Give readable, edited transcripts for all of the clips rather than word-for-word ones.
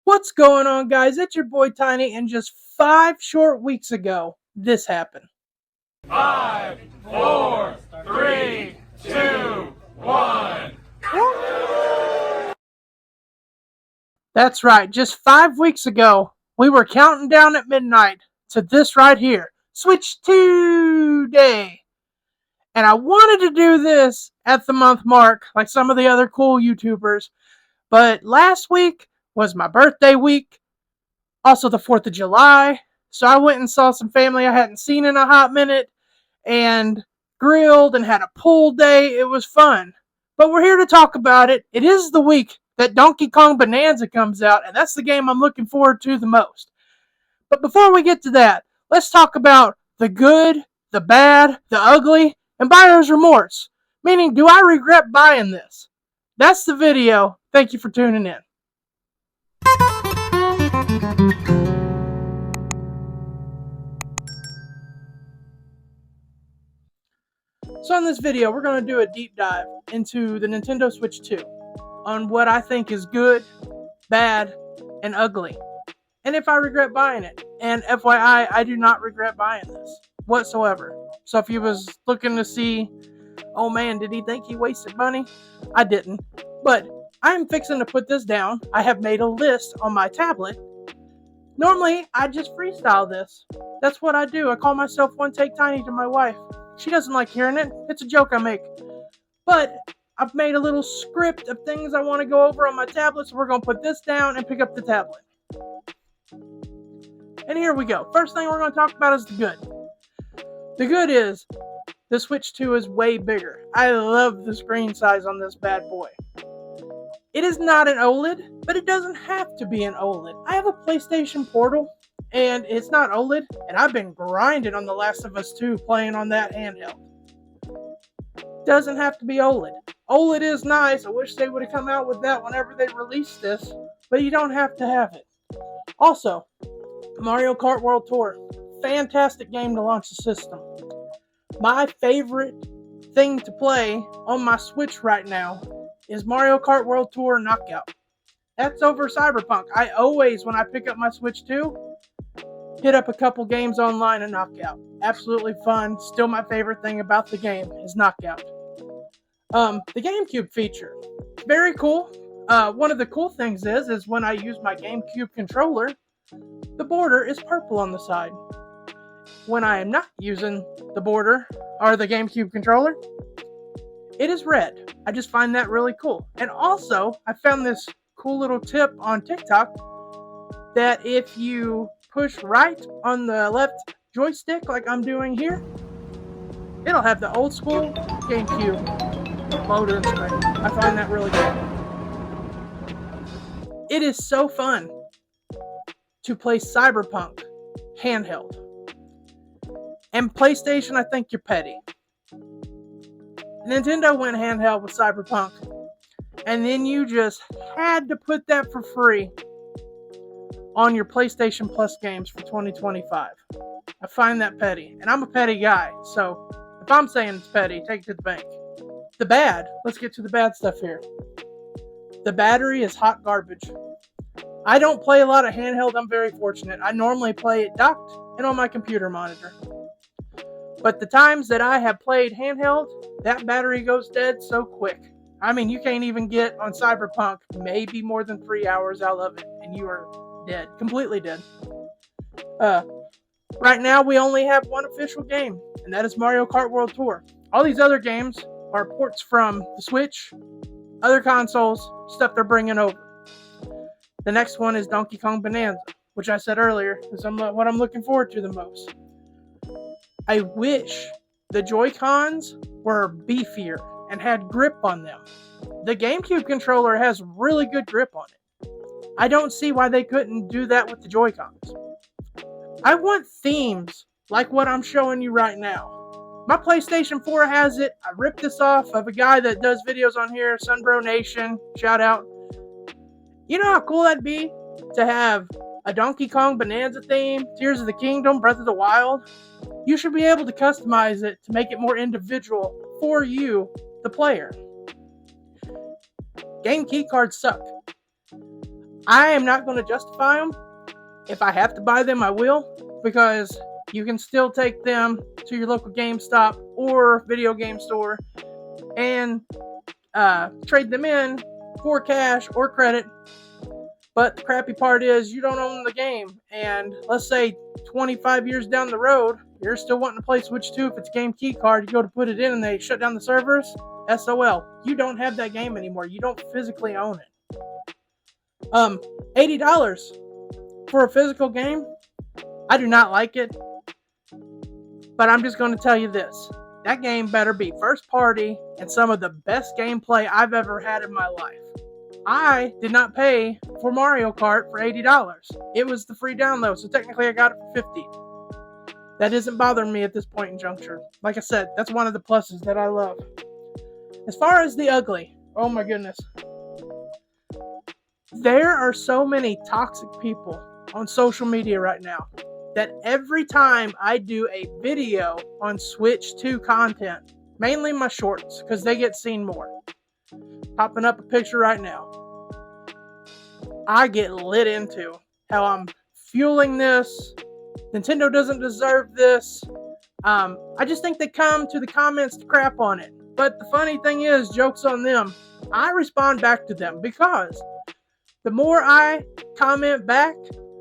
What's going on, guys? It's your boy Tiny, and just 5 short weeks ago, this happened. 5, 4, 3, 2, 1. That's right, just 5 weeks ago, we were counting down at midnight to this right here, Switch 2 Day. And I wanted to do this at the month mark, like some of the other cool YouTubers, but last week was my birthday week, also the 4th of July, so I went and saw some family I hadn't seen in a hot minute, and grilled and had a pool day. It was fun. But we're here to talk about it. It is the week that Donkey Kong Bonanza comes out, and that's the game I'm looking forward to the most. But before we get to that, let's talk about the good, the bad, the ugly, and buyer's remorse. Meaning, do I regret buying this? That's the video. Thank you for tuning in. So in this video, we're going to do a deep dive into the Nintendo Switch 2 on what I think is good, bad, and ugly, and if I regret buying it. And FYI, I do not regret buying this whatsoever. So if you was looking to see, oh man, did he think he wasted money? I didn't. But I'm fixing to put this down. I have made a list on my tablet. Normally, I just freestyle this. That's what I do. I call myself One Take Tiny to my wife. She doesn't like hearing it. It's a joke I make. But I've made a little script of things I want to go over on my tablet, so we're going to put this down and pick up the tablet. And here we go. First thing we're going to talk about is the good. The good is the Switch 2 is way bigger. I love the screen size on this bad boy. It is not an OLED, but it doesn't have to be an OLED. I have a PlayStation Portal, and it's not OLED, and I've been grinding on The Last of Us 2 playing on that handheld. Doesn't have to be OLED. OLED is nice. I wish they would have come out with that whenever they released this, but you don't have to have it. Also, Mario Kart World Tour. Fantastic game to launch the system. My favorite thing to play on my Switch right now is Mario Kart World Tour Knockout. That's over Cyberpunk. I always, when I pick up my Switch 2, hit up a couple games online and Knockout. Absolutely fun. Still my favorite thing about the game is Knockout. The GameCube feature. Very cool. One of the cool things is when I use my GameCube controller, the border is purple on the side. When I am not using the border or the GameCube controller, it is red. I just find that really cool. And also, I found this cool little tip on TikTok that if you push right on the left joystick like I'm doing here, it'll have the old school GameCube loaded screen. I find that really cool. It is so fun to play Cyberpunk handheld. And PlayStation, I think you're petty. Nintendo went handheld with Cyberpunk, and then you just had to put that for free on your PlayStation Plus games for 2025. I find that petty, and I'm a petty guy, so if I'm saying it's petty, take it to the bank. The bad, let's get to the bad stuff here. The battery is hot garbage. I don't play a lot of handheld. I'm very fortunate. I normally play it docked and on my computer monitor. But the times that I have played handheld, that battery goes dead so quick. I mean, you can't even get on Cyberpunk maybe more than 3 hours out of it, and you are dead. Completely dead. Right now, we only have one official game, and that is Mario Kart World Tour. All these other games are ports from the Switch, other consoles, stuff they're bringing over. The next one is Donkey Kong Bonanza, which I said earlier is what I'm looking forward to the most. I wish the Joy-Cons were beefier and had grip on them. The GameCube controller has really good grip on it. I don't see why they couldn't do that with the Joy-Cons. I want themes like what I'm showing you right now. My PlayStation 4 has it. I ripped this off of a guy that does videos on here, Sunbro Nation, shout out. You know how cool that'd be to have a Donkey Kong Bonanza theme, Tears of the Kingdom, Breath of the Wild? You should be able to customize it to make it more individual for you, the player. Game key cards suck. I am not going to justify them. If I have to buy them, I will, because you can still take them to your local GameStop or video game store and trade them in for cash or credit. But the crappy part is you don't own the game, and let's say 25 years down the road, you're still wanting to play Switch 2. If it's a game key card, you go to put it in and they shut down the servers, SOL. You don't have that game anymore. You don't physically own it. $80 for a physical game, I do not like it. But I'm just going to tell you this. That game better be first party and some of the best gameplay I've ever had in my life. I did not pay for Mario Kart for $80. It was the free download, so technically I got it for $50. That isn't bothering me at this point in juncture. Like I said, that's one of the pluses that I love. As far as the ugly, oh my goodness. There are so many toxic people on social media right now that every time I do a video on Switch 2 content, mainly my shorts, because they get seen more, popping up a picture right now, I get lit into how I'm fueling this. Nintendo doesn't deserve this. I just think they come to the comments to crap on it. But the funny thing is, joke's on them. I respond back to them because the more I comment back,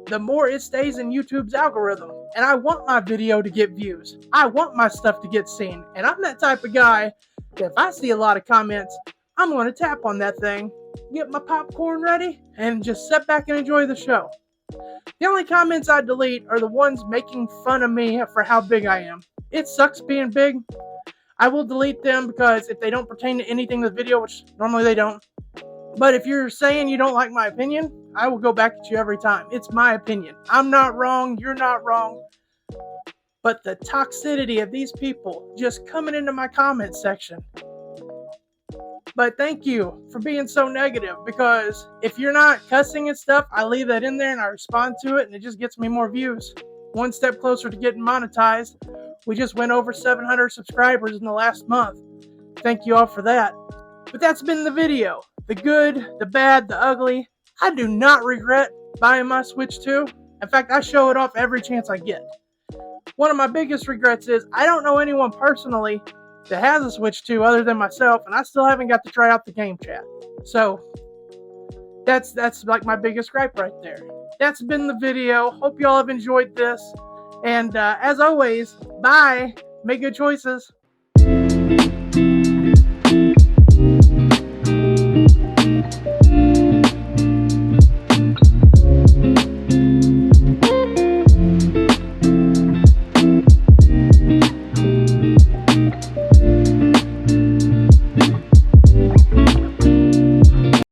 the more it stays in YouTube's algorithm. And I want my video to get views. I want my stuff to get seen. And I'm that type of guy that if I see a lot of comments, I'm going to tap on that thing, get my popcorn ready, and just sit back and enjoy the show. The only comments I delete are the ones making fun of me for how big I am. It sucks being big. I will delete them because if they don't pertain to anything in the video, which normally they don't. But if you're saying you don't like my opinion, I will go back at you every time. It's my opinion. I'm not wrong. You're not wrong. But the toxicity of these people just coming into my comment section. But thank you for being so negative, because if you're not cussing and stuff, I leave that in there and I respond to it and it just gets me more views. One step closer to getting monetized. We just went over 700 subscribers in the last month. Thank you all for that. But that's been the video. The good, the bad, the ugly. I do not regret buying my Switch 2. In fact, I show it off every chance I get. One of my biggest regrets is I don't know anyone personally that has a Switch 2 other than myself, and I still haven't got to try out the game chat. So that's like my biggest gripe right there. That's been the video. Hope you all have enjoyed this. And as always, bye. Make good choices.